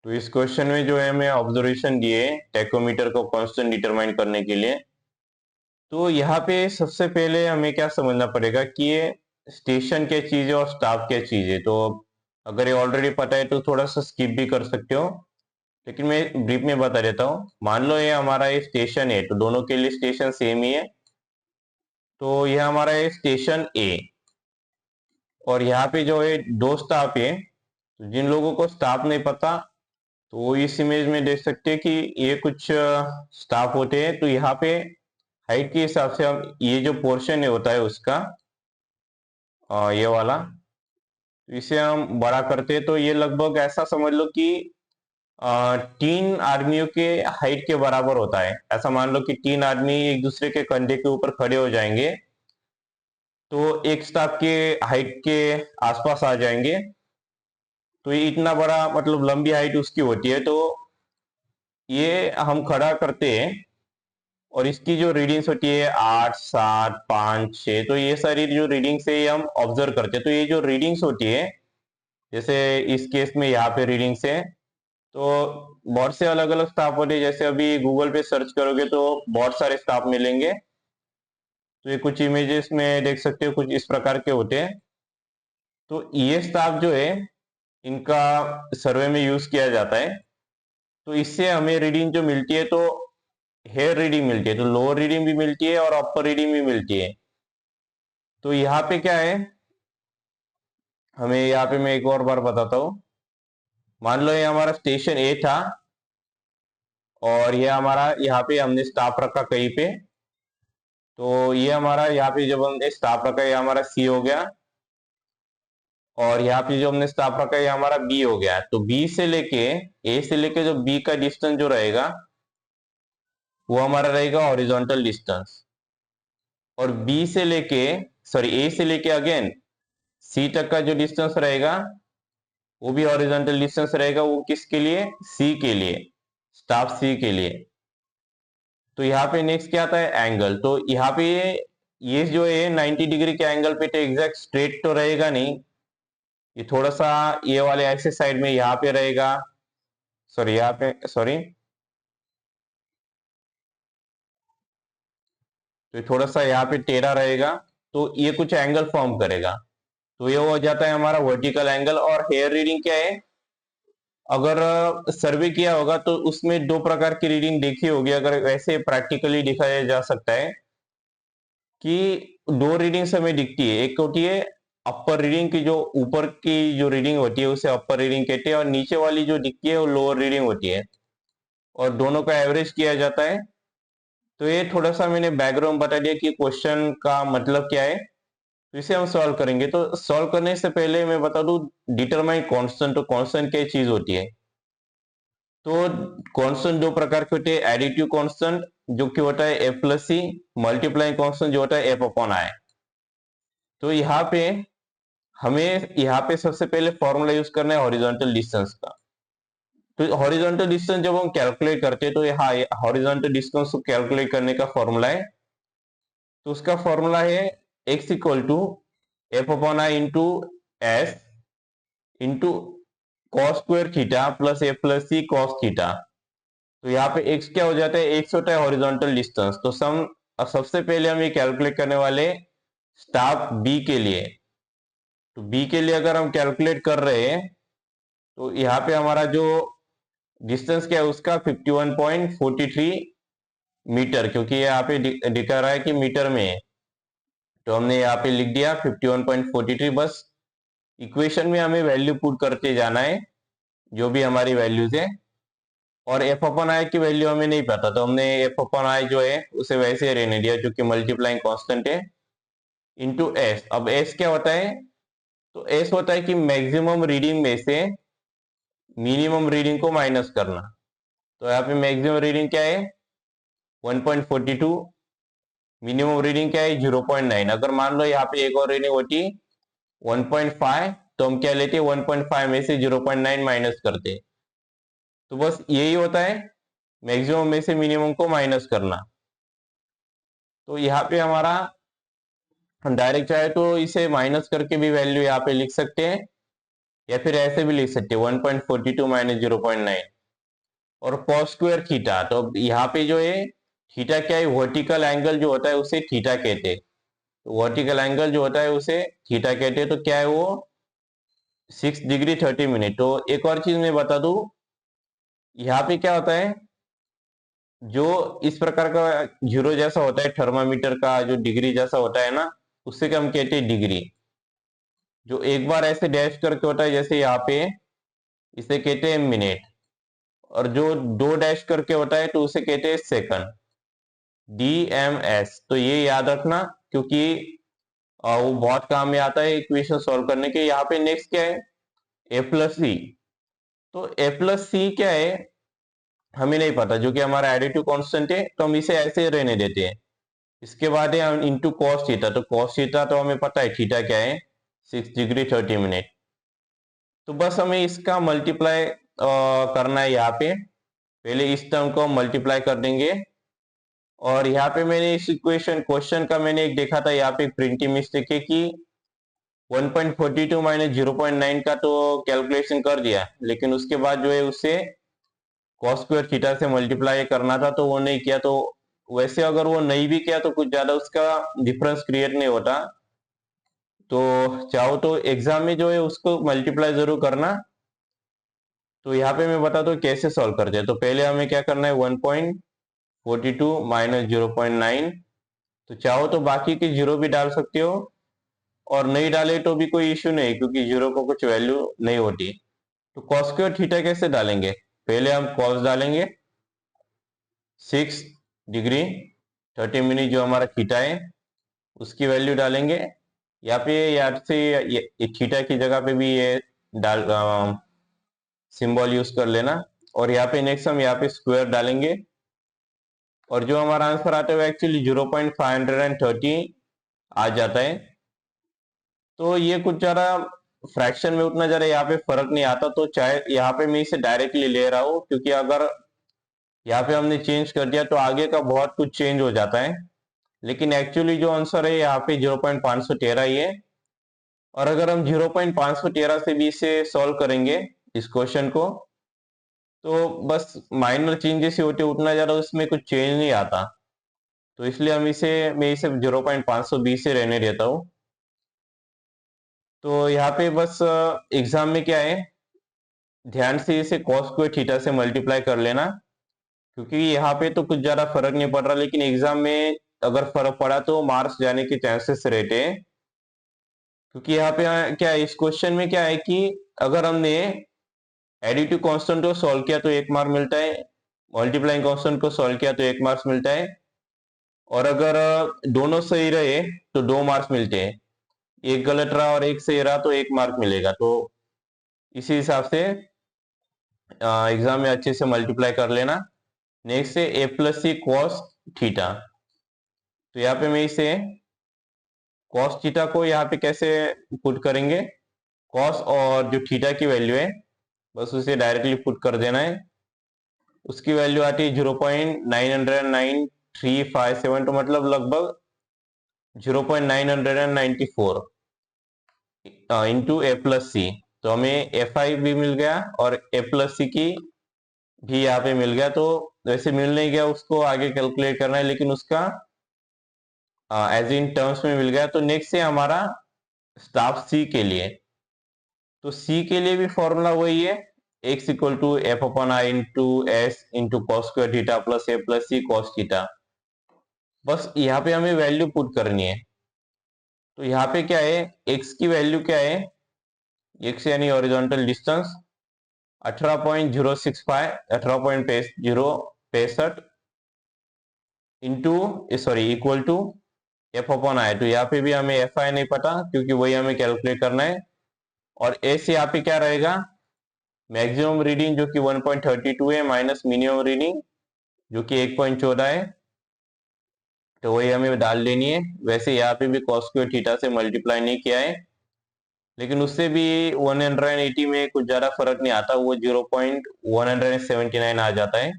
तो इस क्वेश्चन में जो है हमें ऑब्जर्वेशन दिए टेकोमीटर को कांस्टेंट डिटरमाइन करने के लिए। तो यहाँ पे सबसे पहले हमें क्या समझना पड़ेगा कि ये स्टेशन क्या चीज है और स्टाफ क्या चीज है। तो अगर ये ऑलरेडी पता है तो थोड़ा सा स्किप भी कर सकते हो, लेकिन मैं ब्रीफ में बता देता हूँ। मान लो ये हमारा ये स्टेशन है, तो दोनों के लिए स्टेशन सेम ही है। तो यह हमारा है स्टेशन ए, और यहाँ पे जो है दो स्टाफ है। तो जिन लोगों को स्टाफ नहीं पता, तो वो इस इमेज में देख सकते हैं कि ये कुछ स्टाफ होते हैं। तो यहाँ पे हाइट के हिसाब से हम ये जो पोर्शन है होता है उसका, ये वाला, तो इसे हम बड़ा करते हैं। तो ये लगभग ऐसा समझ लो कि 3 आदमियों के हाइट के बराबर होता है। ऐसा मान लो कि 3 आदमी एक दूसरे के कंधे के ऊपर खड़े हो जाएंगे, तो एक स्टाफ के हाइट के आसपास आ जाएंगे। तो ये इतना बड़ा मतलब लंबी हाइट उसकी होती है। तो ये हम खड़ा करते हैं, और इसकी जो रीडिंग्स होती है 8, 7, 5, 6, तो ये सारी जो रीडिंग्स है ये हम ऑब्जर्व करते हैं। तो ये जो रीडिंग्स होती है, जैसे इस केस में यहाँ पे रीडिंग्स है, तो बहुत से अलग अलग स्टाफ होते हैं। जैसे अभी गूगल पे सर्च करोगे तो बहुत सारे स्टाफ मिलेंगे। तो ये कुछ इमेजेस में देख सकते हो, कुछ इस प्रकार के होते हैं। तो ये स्टाफ जो है इनका सर्वे में यूज किया जाता है। तो इससे हमें रीडिंग जो मिलती है, तो हेयर रीडिंग मिलती है, तो लोअर रीडिंग भी मिलती है और अपर रीडिंग भी मिलती है। तो यहाँ पे क्या है, हमें यहाँ पे मैं एक और बार बताता हूँ। मान लो ये हमारा स्टेशन ए था, और ये हमारा यहाँ पे हमने स्टाफ रखा कहीं पे। तो ये हमारा यहाँ पे जब हमने स्टाफ रखा, ये हमारा सी हो गया, और यहाँ पे जो हमने स्टाफ रखा ये हमारा बी हो गया। तो बी से लेके ए से लेके जो बी का डिस्टेंस जो रहेगा, वो हमारा रहेगा हॉरिजॉन्टल डिस्टेंस। और बी से लेके, सॉरी, ए से लेके अगेन सी तक का जो डिस्टेंस रहेगा, वो भी हॉरिजॉन्टल डिस्टेंस रहेगा। वो किसके लिए? सी के लिए, स्टाफ सी के लिए। तो यहाँ पे नेक्स्ट क्या आता है? एंगल। तो यहाँ पे ये जो है 90 डिग्री के एंगल पे, तो एग्जैक्ट स्ट्रेट तो रहेगा नहीं, ये थोड़ा सा ये वाले ऐसे साइड में यहाँ पे रहेगा, सॉरी यहाँ पे, सॉरी, तो ये थोड़ा सा यहाँ पे टेढ़ा रहेगा। तो ये कुछ एंगल फॉर्म करेगा। तो ये हो जाता है हमारा वर्टिकल एंगल। और हेयर रीडिंग क्या है, अगर सर्वे किया होगा तो उसमें दो प्रकार की रीडिंग देखी होगी। अगर वैसे प्रैक्टिकली दिखाया जा सकता है कि दो रीडिंग्स हमें दिखती है। एक होती है अपर रीडिंग की, जो ऊपर की जो रीडिंग होती है उसे अपर रीडिंग कहते हैं, और नीचे वाली जो दिखती है वो लोअर रीडिंग होती है, और दोनों का एवरेज किया जाता है। तो ये थोड़ा सा मैंने बैकग्राउंड बता दिया कि क्वेश्चन का मतलब क्या है। तो इसे हम सॉल्व करेंगे। तो सॉल्व करने से पहले मैं बता दूं, डिटरमाइन कांस्टेंट। तो कांस्टेंट क्या चीज होती है? तो कांस्टेंट दो प्रकार के होते हैं। एडिटिव कांस्टेंट जो कि होता है एफ प्लस सी, मल्टीप्लाइंग कांस्टेंट जो होता है एफ अपॉन आई। तो यहाँ पे हमें यहाँ पे सबसे पहले फॉर्मूला यूज करना है हॉरिजॉन्टल डिस्टेंस का। तो हॉरिजॉन्टल डिस्टेंस जब हम कैलकुलेट करते हैं, तो यहाँ हॉरिजॉन्टल डिस्टेंस को कैलकुलेट करने का फॉर्मूला है। तो उसका फॉर्मूला है x equal to F upon I into S into cos square theta plus F plus C cos theta. तो यहाँ पे x क्या हो जाता है? x होता है हॉरिजॉन्टल डिस्टेंस। तो सबसे पहले हम ये कैलकुलेट करने वाले स्टाफ b के लिए। तो b के लिए अगर हम कैलकुलेट कर रहे हैं, तो यहाँ पे हमारा जो डिस्टेंस क्या है उसका 51.43 मीटर, क्योंकि यहाँ पे दिखा रहा है कि मीटर में है। तो हमने यहाँ पे लिख दिया 51.43। बस इक्वेशन में हमें वैल्यू पुट करते जाना है, जो भी हमारी वैल्यूज है। और एफ अपन आई की वैल्यू हमें नहीं पता, तो हमने एफ अपन आई जो है उसे वैसे ही रहने दिया, जो कि मल्टीप्लाइंग कांस्टेंट है, इंटू एस। अब एस क्या होता है? तो एस होता है कि मैक्सिमम रीडिंग में से मिनिमम रीडिंग को माइनस करना। तो यहाँ पे मैक्सिमम रीडिंग क्या है? 1.42। मिनिमम रीडिंग क्या है? 0.9। अगर मान लो यहाँ पे एक और रीडिंग होती 1.5, तो हम क्या लेते? 1.5 में से 0.9 माइनस करते। तो बस यही होता है, मैक्सिमम में से मिनिमम को माइनस करना। तो यहाँ पे हमारा डायरेक्ट चाहे तो इसे माइनस करके भी वैल्यू यहाँ पे लिख सकते हैं, या फिर ऐसे भी लिख सकते हैं 1.42 माइनस 0.9 और कॉस स्क्वायर थीटा। तो यहाँ पे जो है थीटा क्या है, वर्टिकल एंगल जो होता है उसे थीटा कहते हैं। तो वर्टिकल एंगल जो होता है उसे थीटा कहते हैं। तो क्या है वो 6 डिग्री 30 मिनट। तो एक और चीज मैं बता दूं, यहाँ पे क्या होता है, जो इस प्रकार का जीरो जैसा होता है थर्मामीटर का जो डिग्री जैसा होता है ना, उससे हम कहते हैं डिग्री। जो एक बार ऐसे डैश करके होता है जैसे यहाँ पे, इसे कहते हैं मिनट। और जो दो डैश करके होता है तो उसे कहते हैं सेकंड, DMS। तो ये याद रखना, क्योंकि वो बहुत काम में आता है इक्वेशन सॉल्व करने के। यहाँ पे नेक्स्ट क्या है, A+C। तो A+C क्या है हमें नहीं पता, जो कि हमारा एडिटिव कांस्टेंट है, तो हम इसे ऐसे रहने देते हैं। इसके बाद है हम इंटू कॉस थीटा। तो कॉस थीटा तो हमें पता है थीटा क्या है, 6 डिग्री 30 मिनट। तो बस हमें इसका मल्टीप्लाई करना है। यहाँ पे पहले इस टर्म को हम मल्टीप्लाई कर देंगे। और यहाँ पे मैंने इस इक्वेशन क्वेश्चन का मैंने एक देखा था, यहाँ पे प्रिंटिंग मिस्टेक है कि 1.42 माइनस 0.9 का तो कैलकुलेशन कर दिया, लेकिन उसके बाद जो है उससे कॉस स्क्वायर थीटा से मल्टीप्लाई करना था तो वो नहीं किया। तो वैसे अगर वो नहीं भी किया तो कुछ ज्यादा उसका डिफरेंस क्रिएट नहीं होता। तो चाहो तो एग्जाम में जो है उसको मल्टीप्लाई जरूर करना। तो यहाँ पे मैं बता दूं कैसे सॉल्व करते हैं। तो पहले हमें क्या करना है, 1.42 माइनस 0.9। तो चाहो तो बाकी के जीरो भी डाल सकते हो, और नहीं डाले तो भी कोई इश्यू नहीं, क्योंकि जीरो को कुछ वैल्यू नहीं होती। तो कॉस स्क्वायर थीटा कैसे डालेंगे, पहले हम कॉस डालेंगे 6 डिग्री 30 मिनट जो हमारा थीटा है उसकी वैल्यू डालेंगे। यहाँ पे याद से ये थीटा की जगह पे भी ये डाल सिंबल यूज कर लेना। और यहाँ पे नेक्स्ट हम यहाँ पे स्क्वायर डालेंगे, और जो हमारा आंसर आता है वो एक्चुअली 0.530 आ जाता है। तो ये कुछ जरा फ्रैक्शन में उतना जरा यहाँ पे फर्क नहीं आता। तो चाहे यहाँ पे मैं इसे डायरेक्टली ले रहा हूँ, क्योंकि अगर यहाँ पे हमने चेंज कर दिया तो आगे का बहुत कुछ चेंज हो जाता है। लेकिन एक्चुअली जो आंसर है यहाँ पे 0.513 ही है। और अगर हम 0.513 से भी इसे सॉल्व करेंगे इस क्वेश्चन को, तो बस माइनर चेंजेस ही होते, उतना ज्यादा उसमें कुछ चेंज नहीं आता। तो इसलिए मैं इसे 0.520 से रहने देता हूँ। तो यहाँ पे बस एग्जाम में क्या है, ध्यान से इसे कॉस स्क्वायर थीटा से मल्टीप्लाई कर लेना, क्योंकि यहाँ पे तो कुछ ज्यादा फर्क नहीं पड़ रहा, लेकिन एग्जाम में अगर फर्क पड़ा तो मार्क्स जाने के चांसेस रहते हैं। क्योंकि यहाँ पे क्या है, इस क्वेश्चन में क्या है कि अगर हमने एडिटिव कांस्टेंट को सॉल्व किया तो 1 मार्क मिलता है, मल्टीप्लाइंग कांस्टेंट को सॉल्व किया तो 1 मार्क्स मिलता है, और अगर दोनों सही रहे तो 2 मार्क्स मिलते हैं। एक गलत रहा और एक सही रहा तो 1 मार्क मिलेगा। तो इसी हिसाब से एग्जाम में अच्छे से मल्टीप्लाई कर लेना। नेक्स्ट है A+C कॉस थीटा। तो यहाँ पे मैं इसे कॉस थीटा को यहाँ पे कैसे पुट करेंगे, कॉस और जो थीटा की वैल्यू है बस उसे डायरेक्टली पुट कर देना है। उसकी वैल्यू आती है 0.909357, तो मतलब लगभग 0.994 इंटू A+C। तो हमें FI भी मिल गया और A+C की भी यहाँ पे मिल गया। तो वैसे मिल नहीं गया, उसको आगे कैलकुलेट करना है, लेकिन उसका एज इन टर्म्स में मिल गया। तो नेक्स्ट है हमारा स्टाफ C के लिए। तो C के लिए भी फॉर्मूला वही है, x equal to F/I into S into cos square theta plus A+C cos theta. बस यहाँ पे हमें वैल्यू पुट करनी है। तो यहाँ पे क्या है, x की वैल्यू क्या है, x यानी horizontal distance 18.065 into sorry equal to F/I। तो यहाँ पे भी हमें FI नहीं पता, क्योंकि वही हमें कैलकुलेट करना है। और S यहाँ पे क्या रहेगा, मैक्सिमम रीडिंग जो कि 1.32 है माइनस मिनिमम रीडिंग जो कि 1.14 है। तो वही हमें डाल देनी है। वैसे यहाँ पे भी कॉस स्क्वायर थीटा से मल्टीप्लाई नहीं किया है, लेकिन उससे भी 180 में कुछ ज्यादा फर्क नहीं आता, वो 0.179 आ जाता है।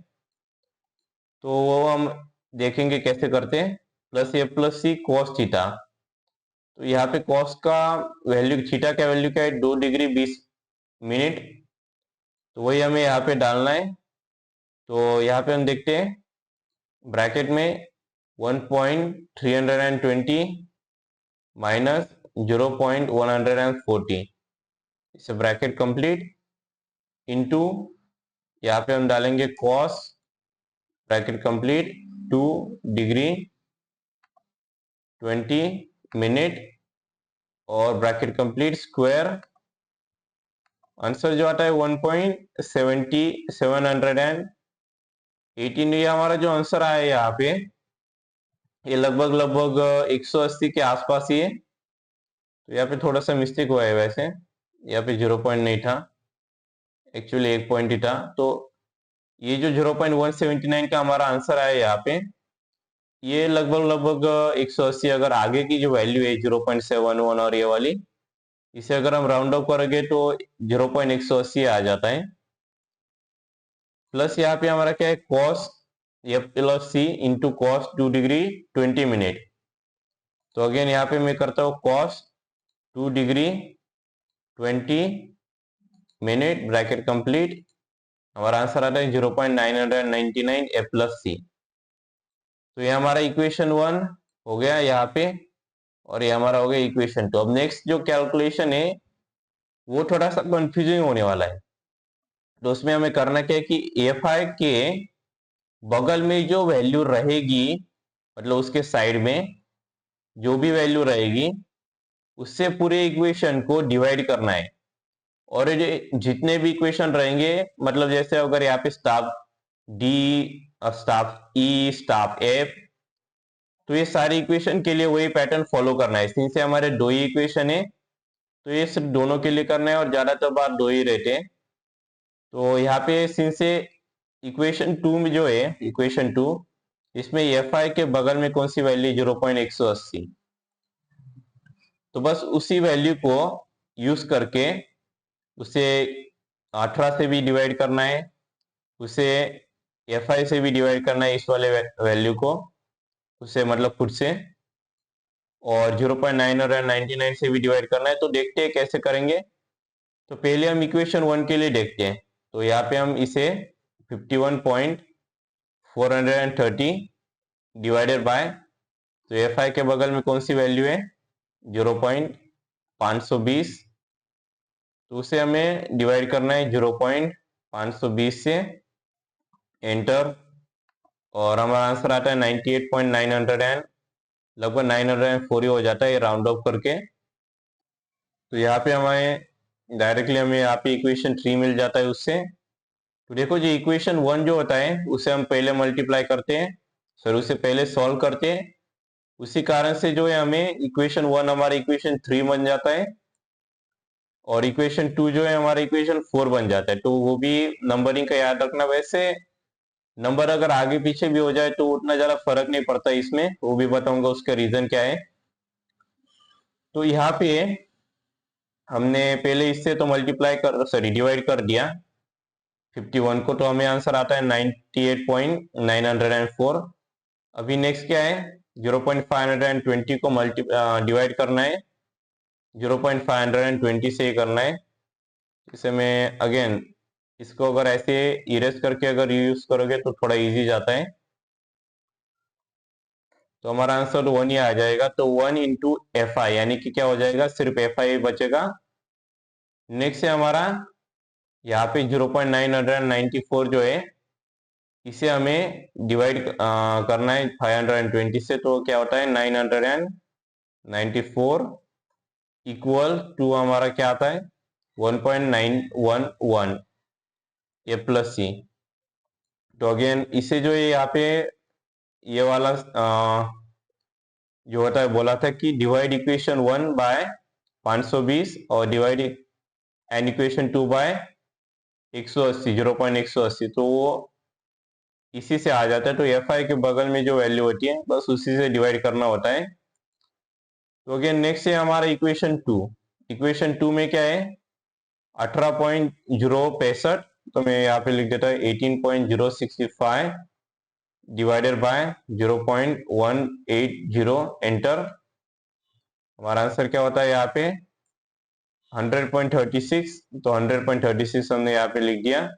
तो वो हम देखेंगे कैसे करते हैं। +A+C cos theta. तो यहाँ पे कॉस का वैल्यू, थीटा का वैल्यू क्या है, 2 डिग्री 20 मिनट, तो वही हमें यहाँ पे डालना है। तो यहाँ पे हम देखते हैं ब्रैकेट में 1.320 माइनस 0.140, इससे ब्रैकेट कंप्लीट इनटू, यहाँ पे हम डालेंगे cos bracket complete 2 degree 20 minute और ब्रैकेट कंप्लीट स्क्वायर। आंसर जो आता है 1.718, ये हमारा जो आंसर आया है यहाँ पे, ये लगभग 180 के आसपास ही है। तो यहाँ पे थोड़ा सा मिस्टेक हुआ है, वैसे यहाँ पे 0 पॉइंट नहीं था, एक्चुअली 1 पॉइंट ही था। तो ये जो 0.179 का हमारा आंसर आया यहाँ पे, ये लगभग 180, अगर आगे की जो वैल्यू है 0.71 और ये वाली, इसे अगर हम राउंड ऑफ करेंगे तो 0.180 आ जाता है। प्लस यहाँ पे हमारा क्या है, कॉस एफ प्लस सी इंटू कॉस 2 डिग्री 20 मिनट। तो अगेन यहाँ पे मैं करता हूँ cos 2 degree 20 minute bracket complete, हमारा आंसर आता है 0.999 ए प्लस सी। तो ये हमारा इक्वेशन 1 हो गया यहाँ पे, और ये हमारा हो गया इक्वेशन 2। अब नेक्स्ट जो कैलकुलेशन है वो थोड़ा सा कंफ्यूजिंग होने वाला है। तो उसमें हमें करना क्या है कि एफ आई के बगल में जो वैल्यू रहेगी, मतलब उसके साइड में जो भी वैल्यू रहेगी, उससे पूरे इक्वेशन को डिवाइड करना है। और ये जितने भी इक्वेशन रहेंगे, मतलब जैसे अगर यहाँ पे स्टाफ डी, स्टाफ ई, स्टाफ एफ, तो ये सारी इक्वेशन के लिए वही पैटर्न फॉलो करना है। सिंस से हमारे दो ही इक्वेशन है, तो ये सिर्फ दोनों के लिए करना है, और ज्यादातर बार दो ही रहते हैं। तो यहाँ पे सिंस से इक्वेशन 2 में जो है, इक्वेशन 2, इसमें एफ आई के बगल में कौन सी वैल्यू 0.180, तो बस उसी वैल्यू को यूज करके उसे 18 से भी डिवाइड करना है, उसे एफ आई से भी डिवाइड करना है, इस वाले वैल्यू को, उसे मतलब खुद से, और 0.999 से भी डिवाइड करना है। तो देखते हैं कैसे करेंगे। तो पहले हम इक्वेशन 1 के लिए देखते हैं। तो यहाँ पे हम इसे 51.430 डिवाइडेड बाय, तो एफ आई के बगल में कौन सी वैल्यू है 0.520, तो उसे हमें डिवाइड करना है 0.520 से, एंटर, और हमारा आंसर आता है 98.900 लगभग 940 हो जाता है, ये राउंड ऑफ करके। तो यहाँ पे हमें डायरेक्टली हमें यहाँ पे इक्वेशन 3 मिल जाता है उससे। तो देखो जी, इक्वेशन 1 जो होता है उसे हम पहले मल्टीप्लाई करते हैं, सर उसे पहले सॉल्व करते हैं, उसी कारण से जो है हमें इक्वेशन 1 हमारा इक्वेशन 3 बन जाता है, और इक्वेशन 2 जो है हमारा इक्वेशन 4 बन जाता है। तो वो भी नंबरिंग का याद रखना। वैसे नंबर अगर आगे पीछे भी हो जाए तो उतना ज्यादा फर्क नहीं पड़ता इसमें, वो भी बताऊंगा उसका रीजन क्या है। तो यहाँ पे हमने पहले इससे तो मल्टीप्लाई कर, सॉरी डिवाइड कर दिया 51 को, तो हमें आंसर आता है 98.904। अभी नेक्स्ट क्या है, 0.520 को डिवाइड करना है, 0.520 से ही करना है। इसे मैं अगेन इसको अगर ऐसे इरेज करके अगर यूज करोगे तो थोड़ा इजी जाता है। तो हमारा आंसर 1 ही आ जाएगा। तो 1 इंटू एफ आई, यानी कि क्या हो जाएगा, सिर्फ एफ आई बचेगा। नेक्स्ट है हमारा यहाँ पे 0.994 जो है, इसे हमें डिवाइड करना है 520 से। तो क्या होता है 994 इक्वल टू हमारा क्या आता है 1.911 ए प्लस सी। तो अगेन इसे जो है यहाँ पे ये वाला जो होता है, बोला था कि डिवाइड इक्वेशन 1 बाय 520 और डिवाइड एन इक्वेशन 2 बाय 180, 0.180, तो वो इसी से आ जाता है। तो एफ आई के बगल में जो वैल्यू होती है बस उसी से डिवाइड करना होता है। तो अगेन नेक्स्ट है हमारा इक्वेशन 2। इक्वेशन 2 में क्या है 18.065, तो मैं यहाँ पे लिख देता हूँ 18.065 डिवाइडेड बाय 0.180, एंटर। हमारा आंसर क्या होता है यहाँ पे 100.36, तो 100.36 हमने यहाँ पे लिख दिया।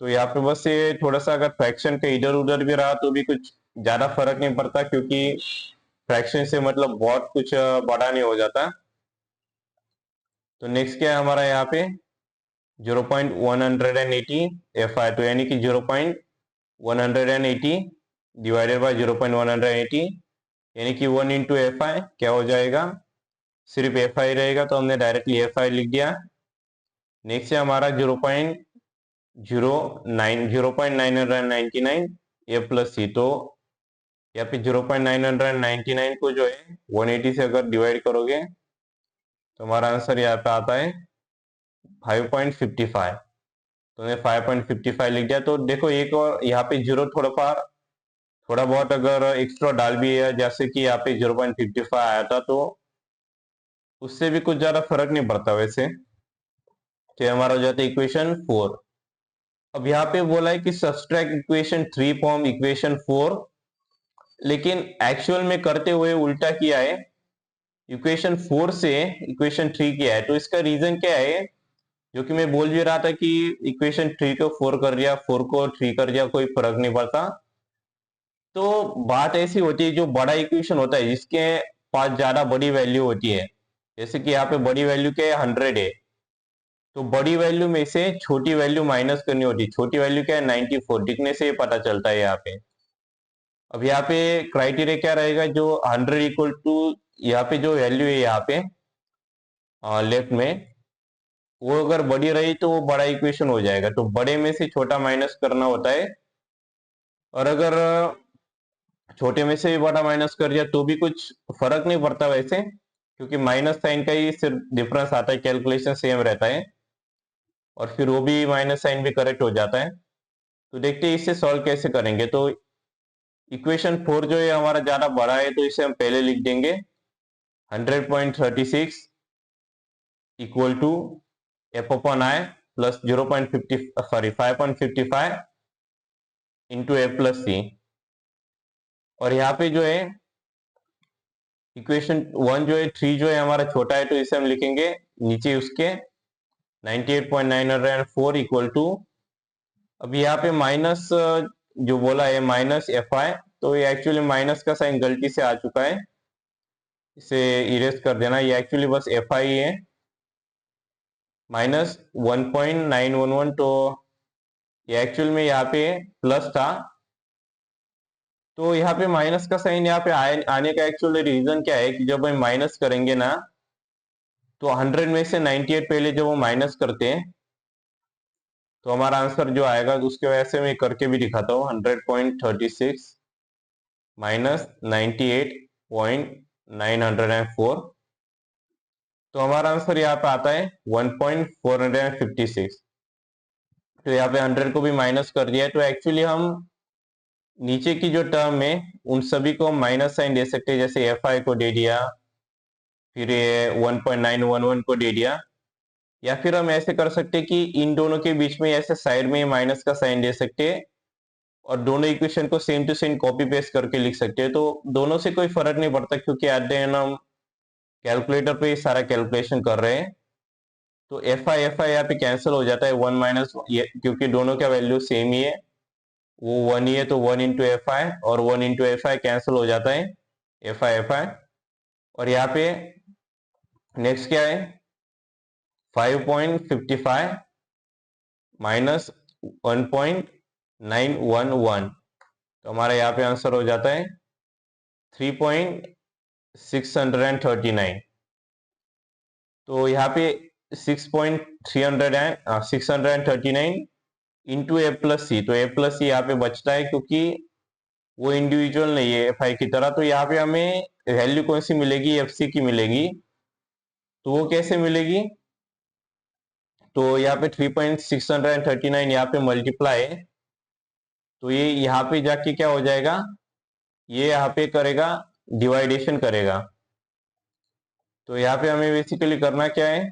तो यहाँ पे बस ये थोड़ा सा अगर फ्रैक्शन का इधर उधर भी रहा तो भी कुछ ज्यादा फर्क नहीं पड़ता, क्योंकि फ्रैक्शन से मतलब बहुत कुछ बड़ा नहीं हो जाता। तो नेक्स्ट क्या है हमारा यहाँ पे 0.180 FI, तो यानी कि 0.180 डिवाइडेड बाय 0.180 यानी कि 1 इंटू FI क्या हो जाएगा, सिर्फ FI रहेगा तो हमने डायरेक्टली FI लिख दिया। नेक्स्ट है हमारा 0.999 A प्लस सी, तो यहाँ पे 0.999 को जो है 180 से अगर डिवाइड करोगे तो हमारा आंसर यहाँ पे आता है 5.55, तो हमने 5.55 लिख दिया। तो देखो एक और यहाँ पे जीरो थोड़ा बहुत अगर एक्स्ट्रा डाल भी है, जैसे कि यहाँ पे 0.55 आया था, तो उससे भी कुछ ज्यादा फर्क नहीं पड़ता वैसे। तो हमारा हो जाता है इक्वेशन 4। अब यहाँ पे बोला है कि सब्सट्रैक्ट इक्वेशन 3 फ्रॉम इक्वेशन 4, लेकिन एक्चुअल में करते हुए उल्टा किया है, इक्वेशन 4 से इक्वेशन 3 किया है। तो इसका रीजन क्या है, जो कि मैं बोल भी रहा था कि इक्वेशन 3 को 4 कर दिया, 4 को 3 कर दिया, कोई फर्क नहीं पड़ता। तो बात ऐसी होती है, जो बड़ा इक्वेशन होता है जिसके पास ज्यादा बड़ी वैल्यू होती है, जैसे कि यहाँ पे बड़ी वैल्यू क्या है 100 है, तो बड़ी वैल्यू में से छोटी वैल्यू माइनस करनी होती है। छोटी वैल्यू क्या है 94, दिखने से ये पता चलता है यहाँ पे। अब यहाँ पे क्राइटेरिया क्या रहेगा, जो 100 इक्वल टू यहाँ पे जो वैल्यू है यहाँ पे लेफ्ट में, वो अगर बड़ी रही तो वो बड़ा इक्वेशन हो जाएगा। तो बड़े में से छोटा माइनस करना होता है, और अगर छोटे में से भी बड़ा माइनस कर दिया तो भी कुछ फर्क नहीं पड़ता वैसे, क्योंकि माइनस साइन का ही सिर्फ डिफरेंस आता है, कैलकुलेशन सेम रहता है, और फिर वो भी माइनस साइन भी करेक्ट हो जाता है। तो देखते हैं इससे सॉल्व कैसे करेंगे। तो इक्वेशन 4 जो है हमारा ज्यादा बड़ा है, तो इसे हम पहले लिख देंगे 100.36 equal to F upon I plus 5.55 into A plus C. और यहाँ पे जो है इक्वेशन 1 जो है 3 जो है हमारा छोटा है, तो इसे हम लिखेंगे नीचे उसके 98.904 इक्वल टू, अब यहाँ पे माइनस जो बोला है माइनस FI, तो ये एक्चुअली माइनस का साइन गलती से आ चुका है, इसे इरेज कर देना। ये एक्चुअली बस FI है माइनस 1.911, तो ये एक्चुअल में यहाँ पे प्लस था। तो यहाँ पे माइनस का साइन यहाँ पे आने का एक्चुअली रीजन क्या है कि जब हम माइनस करेंगे ना, तो 100 में से 98 पहले जब वो माइनस करते हैं तो हमारा आंसर जो आएगा, उसके वजह से मैं करके भी दिखाता हूँ। 100.36 माइनस 98.904, तो हमारा आंसर यहाँ पे आता है 1.456। तो यहाँ पे 100 को भी माइनस कर दिया है, तो एक्चुअली हम नीचे की जो टर्म है उन सभी को माइनस साइन दे सकते हैं, जैसे FI को दे दिया, फिर ये 1.911 को दे दिया, या फिर हम ऐसे कर सकते हैं कि इन दोनों के बीच में ऐसे साइड में माइनस का साइन दे सकते हैं, और दोनों इक्वेशन को same to same copy paste करके लिख सकते हैं। तो दोनों से कोई फर्क नहीं पड़ता, क्योंकि एट द एंड हम कैलकुलेटर पे सारा कैलकुलेशन कर रहे हैं। तो FI यहाँ पे कैंसिल हो जाता है, 1 माइनस, क्योंकि दोनों का वैल्यू सेम ही है, वो 1 ही है, तो 1 इंटू FI और 1 इंटू FI कैंसिल हो जाता है, FI। और यहाँ पे नेक्स्ट क्या है 5.55 माइनस 1.911, तो हमारा यहाँ पे आंसर हो जाता है 3.639। तो यहाँ पे 639 इंटू ए प्लस सी, तो ए प्लस सी यहाँ पे बचता है, क्योंकि वो इंडिविजुअल नहीं है FI की तरह। तो यहाँ पे हमें वैल्यू कौन सी मिलेगी, FC की मिलेगी। तो वो कैसे मिलेगी, तो यहाँ पे 3.639 यहाँ पे मल्टीप्लाई है, तो ये यहाँ पे जाके क्या हो जाएगा, ये यहाँ पे करेगा डिवाइडेशन करेगा। तो यहाँ पे हमें बेसिकली करना क्या है,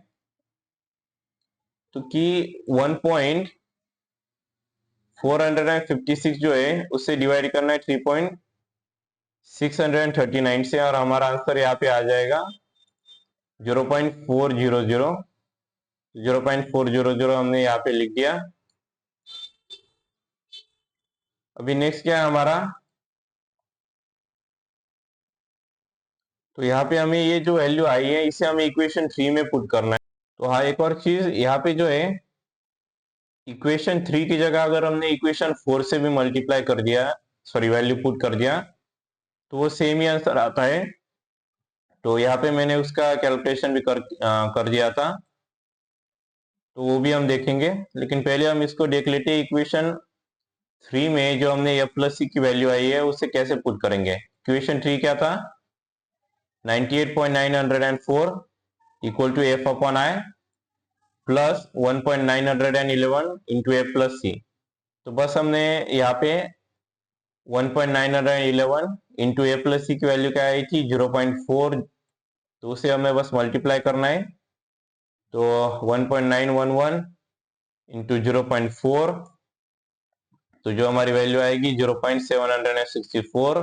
तो कि 1.456 जो है उससे डिवाइड करना है 3.639 से, और हमारा आंसर यहाँ पे आ जाएगा 0.400, 0.400 हमने यहाँ पे लिख दिया। अभी नेक्स्ट क्या है हमारा, तो यहाँ पे हमें ये जो वैल्यू आई है इसे हमें इक्वेशन 3 में पुट करना है। तो हाँ, एक और चीज यहाँ पे जो है, इक्वेशन 3 की जगह अगर हमने इक्वेशन 4 से भी मल्टीप्लाई कर दिया, सॉरी वैल्यू पुट कर दिया, तो वो सेम ही आंसर आता है। तो यहाँ पे मैंने उसका कैलकुलेशन भी कर दिया था, तो वो भी हम देखेंगे। लेकिन पहले हम इसको देख लेते हैं, इक्वेशन 3 में जो हमने f प्लस सी की वैल्यू आई है उसे कैसे पुट करेंगे। इक्वेशन 3 क्या था, 98.904 equal to f upon I plus 1.911 into f plus C. तो बस हमने यहाँ पे 1.911 इंटू ए प्लस सी की वैल्यू क्या आई थी, 0.4, तो उसे हमें बस मल्टीप्लाई करना है। तो 1.911 इंटू 0.4, तो जो हमारी वैल्यू आएगी 0.764,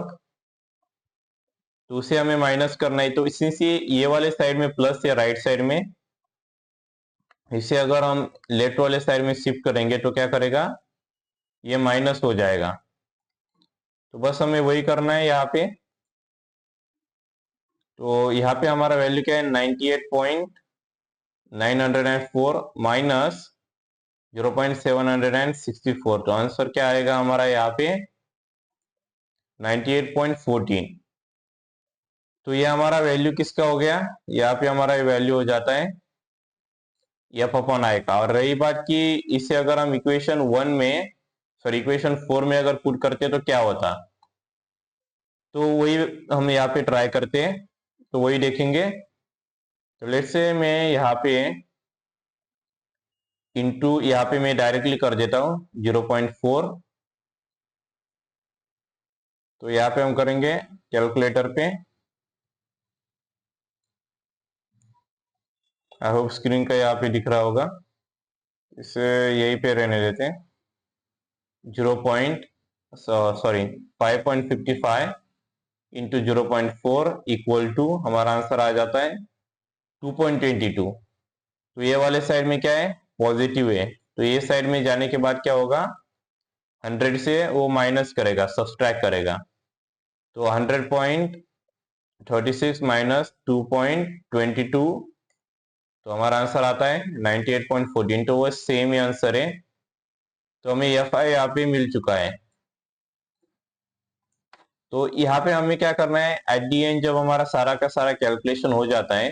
तो उसे हमें माइनस करना है। तो इसी से ये वाले साइड में प्लस या राइट साइड में, इसे अगर हम लेफ्ट वाले साइड में शिफ्ट करेंगे तो क्या करेगा, ये माइनस हो जाएगा। तो बस हमें वही करना है यहाँ पे। तो यहाँ पे हमारा वैल्यू क्या है, 98.904 माइनस 0.764, तो आंसर क्या आएगा हमारा यहाँ पे 98.14। तो ये हमारा वैल्यू किसका हो गया, यहाँ पे हमारा वैल्यू हो जाता है एफ अपॉन आई का। और रही बात कि इसे अगर हम इक्वेशन 1 में, सॉरी इक्वेशन 4 में अगर पुट करते तो क्या होता, तो वही हम यहाँ पे ट्राई करते हैं, तो वही देखेंगे। तो लेट्स से मैं यहाँ पे इंटू, यहाँ पे मैं डायरेक्टली कर देता हूँ 0.4। तो यहाँ पे हम करेंगे कैलकुलेटर पे, आई होप स्क्रीन का यहाँ पे दिख रहा होगा, इसे यहीं पे रहने देते हैं। 5.55 इंटू 0.4 इक्वल टू हमारा आंसर आ जाता है 2.22। तो ये वाले साइड में क्या है, पॉजिटिव है, तो ये साइड में जाने के बाद क्या होगा, 100 से वो माइनस करेगा, सब्सट्रैक्ट करेगा। तो 100.36 माइनस 2.22, तो हमारा आंसर आता है 98.14। तो वो सेम ही आंसर है। तो हमें एफ आई यहाँ पे मिल चुका है। तो यहाँ पे हमें क्या करना है, एट दी एंड जब हमारा सारा का सारा कैलकुलेशन हो जाता है,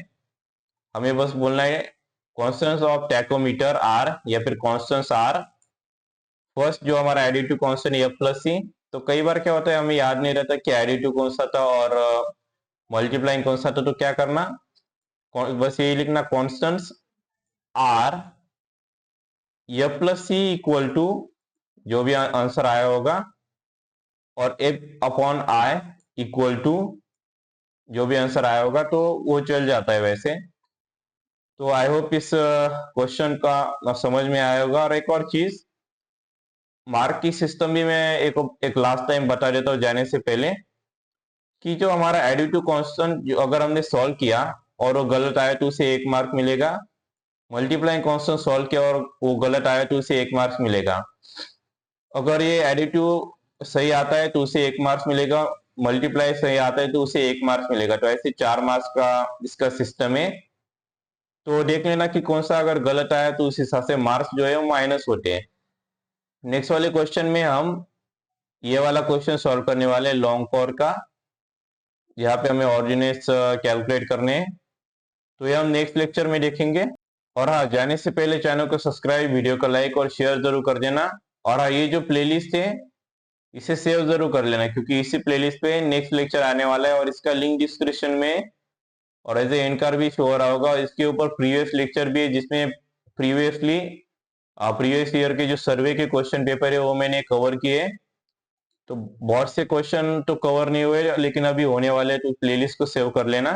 हमें बस बोलना है कॉन्स्टेंट्स ऑफ टैकोमीटर आर, या फिर कॉन्स्टेंट्स आर। फर्स्ट जो हमारा additive constant F plus C. तो कई बार क्या होता है, हमें याद नहीं रहता कि एडिटिव कौन सा था और मल्टीप्लाइंग कौन सा था। तो क्या करना, बस यही लिखना, constants are F plus C equal to जो भी आंसर आया होगा, और F upon I equal to जो भी आंसर आया होगा, तो वो चल जाता है वैसे। तो आई होप इस क्वेश्चन का समझ में आया होगा। और एक और चीज, मार्क की सिस्टम भी मैं एक लास्ट टाइम बता देता हूँ जाने से पहले, कि जो हमारा एडिटिव कांस्टेंट जो अगर हमने सॉल्व किया और वो गलत आया तो उसे 1 मार्क मिलेगा। मल्टीप्लाइंग कांस्टेंट सॉल्व किया और वो गलत आया तो उसे 1 मार्क्स मिलेगा। अगर ये एडिटिव सही आता है तो उसे 1 मार्क्स मिलेगा, मल्टीप्लाई सही आता है तो उसे 1 मार्क्स मिलेगा। तो ऐसे 4 मार्क्स का इसका सिस्टम है। तो देख लेना कि कौन सा अगर गलत आया तो उस हिसाब से मार्क्स जो है वो माइनस होते हैं। नेक्स्ट वाले क्वेश्चन में हम ये वाला क्वेश्चन सॉल्व करने वाले हैं, लॉन्ग कोर का। यहाँ पे हमें ऑर्डिनेट्स कैलकुलेट करने हैं, तो ये हम नेक्स्ट लेक्चर में देखेंगे। और हाँ, जाने से पहले चैनल को सब्सक्राइब, वीडियो को लाइक और शेयर जरूर कर देना। और हाँ, ये जो प्लेलिस्ट है इसे सेव जरूर कर लेना, क्योंकि इसी प्लेलिस्ट पे नेक्स्ट लेक्चर आने वाला है और इसका लिंक डिस्क्रिप्शन में और एज ए एंड कार्ड भी शो हो रहा होगा। इसके ऊपर प्रीवियस लेक्चर भी है, जिसमें प्रीवियस ईयर के जो सर्वे के क्वेश्चन पेपर है वो मैंने कवर किए। तो बहुत से क्वेश्चन तो कवर नहीं हुए, लेकिन अभी होने वाले, तो प्लेलिस्ट को सेव कर लेना।